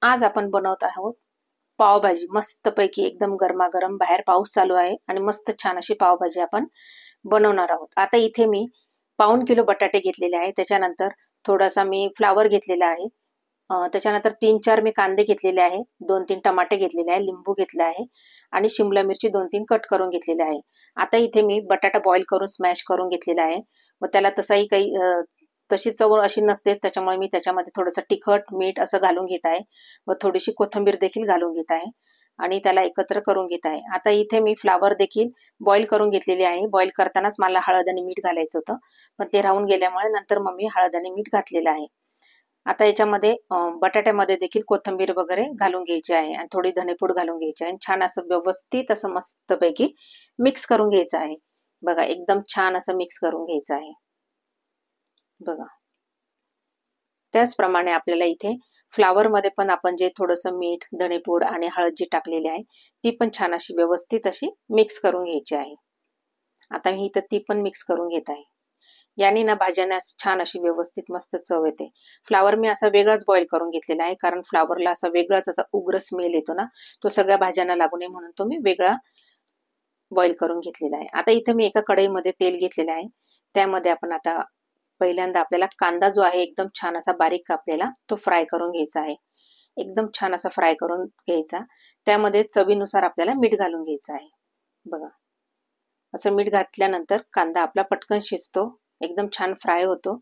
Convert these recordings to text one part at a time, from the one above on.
आज आपण बनवत आहोत पावभाजी। मस्तपैकी एकदम गरमागरम, बाहेर पाऊस चालू आहे आणि मस्त छान अशी पावभाजी आपण बनवणार आहोत। आता इथे मी 1.5 किलो बटाटे घेतलेले आहे, त्याच्यानंतर थोडासा मी फ्लावर घेतलेला आहे, त्याच्यानंतर 3-4 मी कांदे घेतलेले आहे, 2-3 टमाटे घेतलेले आहे, लिंबू घेतले आहे आणि शिमला मिरची 2-3 कट करून घेतलेले आहे। आता इथे मी बटाटा बॉईल करून स्मॅश करून घेतलेला आहे व त्याला तसाही काही तशी चव अशी नसते, त्याच्यामुळे मी त्याच्यामध्ये थोडंसं तिखट, मीठ असं घालून घेत आहे व थोडीशी कोथिंबीर देखील घालून घेत आहे आणि त्याला एकत्र करून घेत आहे। आता इथे मी फ्लावर देखील बॉईल करून घेतलेली आहे। बॉईल करतानाच मला हळद आणि मीठ घालायचं होतं, पण ते राहून गेल्यामुळे नंतर मग मी हळद आणि मीठ घातलेलं आहे। आता याच्यामध्ये बटाट्यामध्ये देखील कोथिंबीर वगैरे घालून घ्यायची आहे आणि थोडी धनेपूड घालून घ्यायची आहे। छान असं व्यवस्थित असं मस्तपैकी मिक्स करून घ्यायचं आहे। बघा, एकदम छान असं मिक्स करून घ्यायचं आहे। बघा, त्याचप्रमाणे आपल्याला इथे फ्लावर मध्ये पण आपण जे थोडंसं मीठ, धनेपूड आणि हळद जी टाकलेली आहे ती पण छान अशी व्यवस्थित अशी मिक्स करून घ्यायची आहे। आता मी इथं ती पण मिक्स करून घेत आहे। याने ना भाज्यांना छान अशी व्यवस्थित मस्त चव येते। फ्लावर मी असा वेगळाच बॉईल करून घेतलेला आहे, कारण फ्लावरला असा वेगळाच असा उग्र स्मेल येतो ना, तो सगळ्या भाज्यांना लागू नये म्हणून तो मी वेगळा बॉईल करून घेतलेला आहे। आता इथे मी एका कढईमध्ये तेल घेतलेलं आहे, त्यामध्ये आपण आता पहिल्यांदा आपल्याला कांदा जो आहे एकदम छान असा बारीक कापलेला तो फ्राय करून घ्यायचा आहे। एकदम छान असा फ्राय करून घ्यायचा, त्यामध्ये चवीनुसार आपल्याला मीठ घालून घ्यायचं आहे। बघा, असं मीठ घातल्यानंतर कांदा आपला पटकन शिजतो, एकदम छान फ्राय होतो,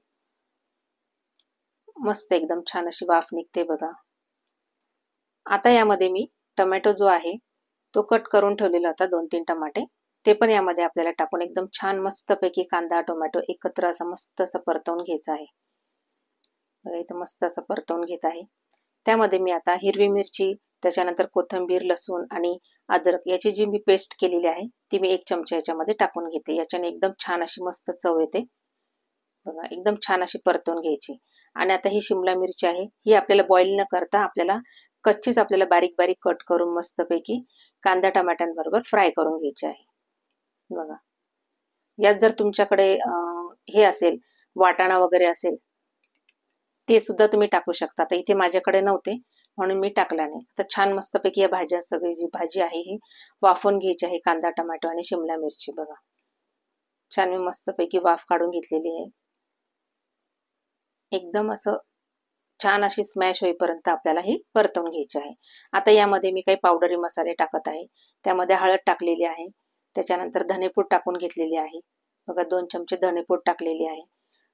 मस्त एकदम छान अशी वाफ निघते। बघा, आता यामध्ये मी टोमॅटो जो आहे तो कट करून ठेवलेला होता, 2-3 टमाटे, ते पण यामध्ये आपल्याला टाकून एकदम छान मस्तपैकी कांदा टोमॅटो एकत्र असं मस्त असं परतवून घ्यायचं आहे। बघा, इथं मस्त असं परतवून घेत आहे। त्यामध्ये मी आता हिरवी मिरची, त्याच्यानंतर कोथिंबीर, लसूण आणि अद्रक याची जी मी पेस्ट केलेली आहे ती मी 1 चमचा याच्यामध्ये टाकून घेते। याच्याने एकदम छान अशी मस्त चव येते। बघा, एकदम छान अशी परतवून घ्यायची। आणि आता ही शिमला मिरची आहे, ही आपल्याला बॉईल न करता आपल्याला कच्चीच आपल्याला बारीक बारीक कट करून मस्तपैकी कांदा टमाट्यांबरोबर फ्राय करून घ्यायची आहे। बघा, यात जर तुमच्याकडे हे असेल, वाटाणा वगैरे असेल, ते सुद्धा तुम्ही टाकू शकता। तर इथे माझ्याकडे नव्हते म्हणून मी टाकला नाही। तर छान मस्तपैकी या भाज्या, सगळी जी भाजी आहे ही वाफवून घ्यायची आहे, कांदा टमाटो आणि शिमला मिरची। बघा, छान मी मस्तपैकी वाफ काढून घेतलेली आहे। एकदम असं छान अशी स्मॅश होईपर्यंत आपल्याला ही परतवून घ्यायची आहे। आता यामध्ये मी काही पावडरी मसाले टाकत आहे, त्यामध्ये हळद टाकलेली आहे, त्याच्यानंतर धनेपूड टाकून घेतलेली आहे। बघा, 2 चमचे धनेपूड टाकलेली आहे।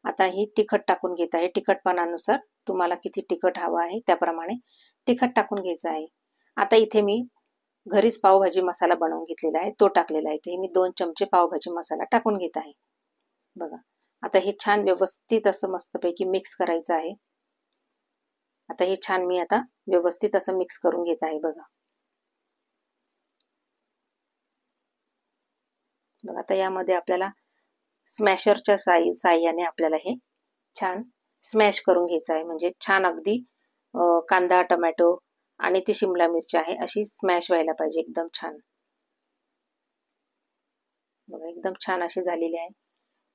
आता ही तिखट टाकून घेत आहे, तिखटपणानुसार तुम्हाला किती तिखट हवं आहे त्याप्रमाणे तिखट टाकून घ्यायचं आहे। आता इथे मी घरीच पावभाजी मसाला बनवून घेतलेला आहे, तो टाकलेला आहे। इथे मी 2 चमचे पावभाजी मसाला टाकून घेत आहे। बघा, आता हे छान व्यवस्थित असं मस्तपैकी मिक्स करायचं आहे। आता हे छान मी आता व्यवस्थित असं मिक्स करून घेत आहे। बघा, आता यामध्ये आपल्याला स्मॅशरच्या साहाय्याने आपल्याला हे छान स्मॅश करून घ्यायचं आहे, म्हणजे छान अगदी कांदा टोमॅटो आणि ती शिमला मिरची आहे अशी स्मॅश व्हायला पाहिजे, एकदम छान। बघा, एकदम छान अशी झालेली आहे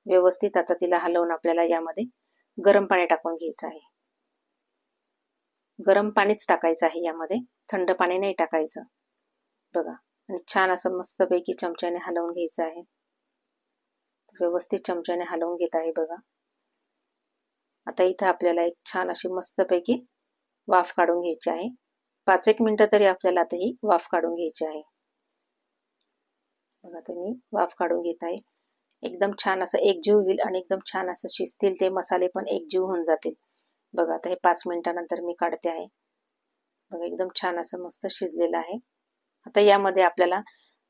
व्यवस्थित। आता तिला हलवून आपल्याला यामध्ये गरम पाणी टाकून घ्यायचं आहे। गरम पाणीच टाकायचं आहे यामध्ये, थंड पाणी नाही टाकायचं। बघा, आणि छान असं मस्तपैकी चमच्याने हलवून घ्यायचं आहे, व्यवस्थित चमच्याने हलवून घेत आहे। बघा, आता इथं आपल्याला एक छान अशी मस्तपैकी वाफ काढून घ्यायची आहे। 5-1 मिनिटं तरी आपल्याला आता ही वाफ काढून घ्यायची आहे। बघा, आता मी वाफ काढून घेत आहे, एकदम छान असं एकजीव होईल आणि एकदम छान असं शिजतील ते मसाले पण एकजीव होऊन जातील। बघा, आता हे 5 मिनिटानंतर मी काढते आहे। बघा, एकदम छान असं मस्त शिजलेलं आहे। आता यामध्ये आपल्याला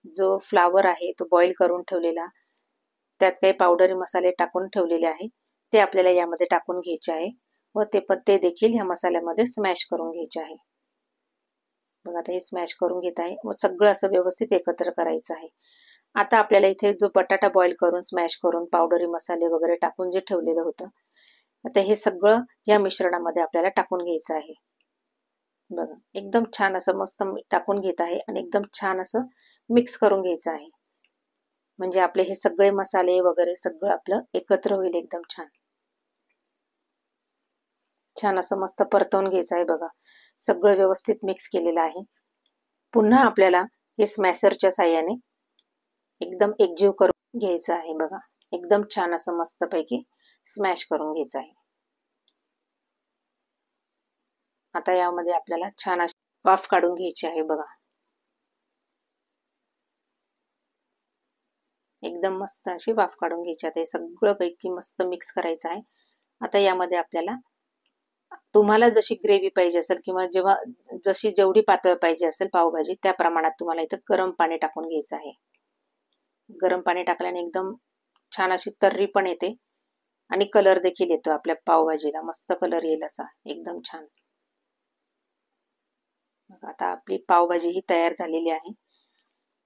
जो फ्लावर आहे तो बॉईल करून ठेवलेला, त्यात काही पावडरी मसाले टाकून ठेवलेले आहे, ते आपल्याला यामध्ये टाकून घ्यायचे आहे व ते देखील ह्या मसाल्यामध्ये स्मॅश करून घ्यायचे आहे। बघा, आता हे स्मॅश करून घेत आहे व सगळं असं व्यवस्थित एकत्र करायचं आहे। आता आपल्याला इथे जो बटाटा बॉईल करून स्मॅश करून पावडरी मसाले वगैरे टाकून जे ठेवलेलं होतं, आता हे सगळं या मिश्रणामध्ये आपल्याला टाकून घ्यायचं आहे। बघा, एकदम छान असं मस्त टाकून घेत आहे आणि एकदम छान असं मिक्स करून घ्यायचं आहे, म्हणजे आपले हे सगळे मसाले वगैरे सगळं आपलं एकत्र होईल एकदम छान। छान असं मस्त परतवून घ्यायचं आहे बघा. सगळं व्यवस्थित मिक्स केलेलं आहे. पुन्हा आपल्याला हे स्मॅशरच्या साहाय्याने एकदम एकजीव करून घ्यायचं आहे बघा. एकदम छान असं मस्तपैकी स्मॅश करून घ्यायचं आहे. आता यामध्ये आपल्याला छान अशी वाफ काढून घ्यायची आहे बघा. एकदम मस्त अशी वाफ काढून घ्यायची आहे. सगळं पैकी मस्त मिक्स करायचं आहे. आता यामध्ये आपल्याला तुम्हाला जशी ग्रेव्ही पाहिजे असेल किंवा जेवढी पातळ पाहिजे असेल पावभाजी त्या प्रमाणात तुम्हाला इथं गरम पाणी टाकून घ्यायचं आहे. गरम पाणी टाकल्याने एकदम छान अशी तर्री पण येते आणि कलर देखील येतो आपल्या पावभाजीला. मस्त कलर येईल असा एकदम छान. आता आपली पावभाजी ही तयार झालेली आहे.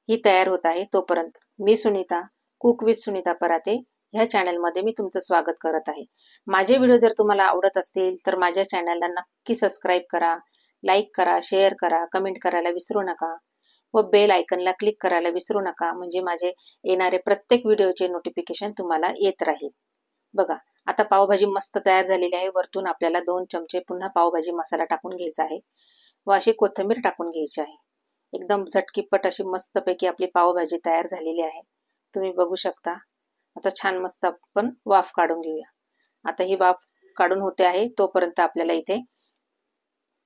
ही तयार होत आहे तोपर्यंत मी सुनीता, कुक विथ सुनीता पराते ह्या चॅनलमध्ये मी तुमचं स्वागत करत आहे. माझे व्हिडिओ जर तुम्हाला आवडत असतील तर माझ्या चॅनलला नक्की सबस्क्राईब करा, लाईक करा, शेअर करा, कमेंट करायला विसरू नका व बेल आयकनला क्लिक करायला विसरू नका. म्हणजे माझे येणारे प्रत्येक व्हिडिओचे नोटिफिकेशन तुम्हाला येत राहील. बघा आता पावभाजी मस्त तयार झालेली आहे. वरतून आपल्याला 2 चमचे पुन्हा पावभाजी मसाला टाकून घ्यायचा आहे व अशी कोथिंबीर टाकून घ्यायची आहे. एकदम झटकीपट अशी मस्तपैकी आपली पावभाजी तयार झालेली आहे. तुम्ही बघू शकता. आता छान मस्त आपण वाफ काढून घेऊया. आता ही वाफ काढून होते आहे तोपर्यंत आपल्याला इथे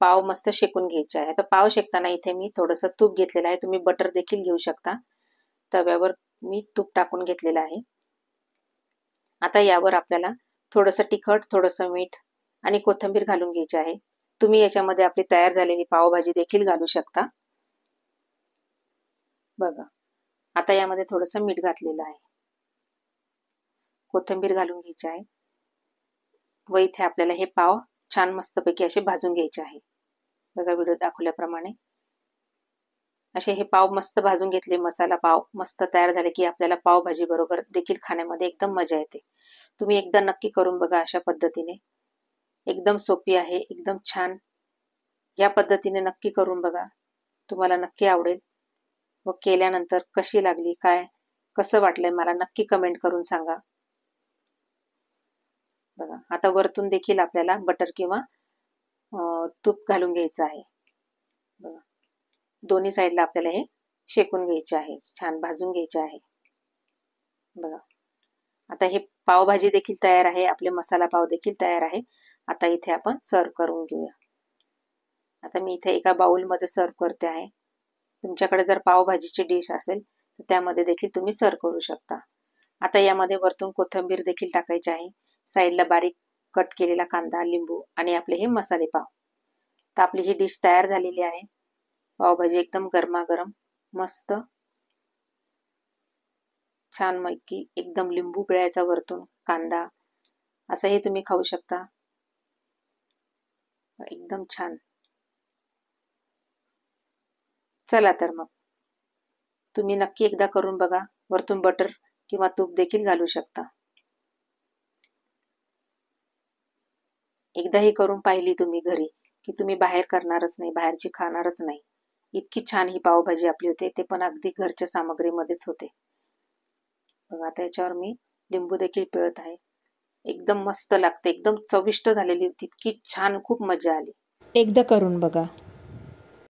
पाव मस्त शेकून घ्यायचे आहे. आता पाव शेकताना इथे मी थोडंसं तूप घेतलेलं आहे. तुम्ही बटर देखील घेऊ शकता. तव्यावर मी तूप टाकून घेतलेलं आहे. आता यावर आपल्याला थोडंसं तिखट, थोडंसं मीठ आणि कोथिंबीर घालून घ्यायची आहे. तुम्ही याच्यामध्ये आपली तयार झालेली पावभाजी देखील घालू शकता. बघा आता यामध्ये थोडंसं मीठ घातलेलं आहे. कोथिंबीर घालून घ्यायची आहे व इथे आपल्याला हे पाव छान मस्तपैकी असे भाजून घ्यायचे आहे. बघा व्हिडिओ दाखवल्याप्रमाणे असे हे पाव मस्त भाजून घेतले. मसाला पाव मस्त तयार झाले की आपल्याला पावभाजी बरोबर देखील खाण्यामध्ये एकदम मजा येते. तुम्ही एकदा नक्की करून बघा. अशा पद्धतीने एकदम सोपी आहे, एकदम छान. या पद्धतीने नक्की करून बघा. तुम्हाला नक्की आवडेल व केल्यानंतर कशी लागली, काय कसं वाटलंय मला नक्की कमेंट करून सांगा. बघा आता वरतून देखील आपल्याला बटर किंवा तूप घालून घ्यायचं आहे. बघा दोन्ही साईडला आपल्याला हे शेकून घ्यायचे आहे, छान भाजून घ्यायचे आहे. बघा आता हे पावभाजी देखील तयार आहे. आपले मसाला पाव देखील तयार आहे. आता इथे आपण सर्व करून घेऊया. आता मी इथे एका बाउलमध्ये सर्व करते आहे. तुमच्याकडे जर पावभाजीची डिश असेल तर त्यामध्ये देखील तुम्ही सर्व करू शकता. आता यामध्ये वरतून कोथिंबीर देखील टाकायची आहे. साईडला बारीक कट केलेला कांदा, लिंबू आणि आपले हे मसाले पाव. तर आपली ही डिश तयार झालेली आहे. पावभाजी एकदम गरमागरम मस्त छान मैकी एकदम लिंबू पिळायचा वरतून, कांदा असंही तुम्ही खाऊ शकता. एकदम छान. चला तर मग तुम्ही नक्की एकदा करून बघा. वरतून बटर किंवा तूप देखील घालू शकता. एकदाही करून पाहिली तुम्ही घरी की तुम्ही बाहेर करणारच नाही, बाहेरची खाणारच नाही. इतकी छान ही पावभाजी आपली होते, ते पण अगदी घरच्या सामग्रीमध्येच होते. बघा आता याच्यावर मी लिंबू देखील पिळत आहे. एकदम मस्त लागते, एकदम चविष्ट झालेली होती. इतकी छान, खूप मजा आली. एकदा करून बघा.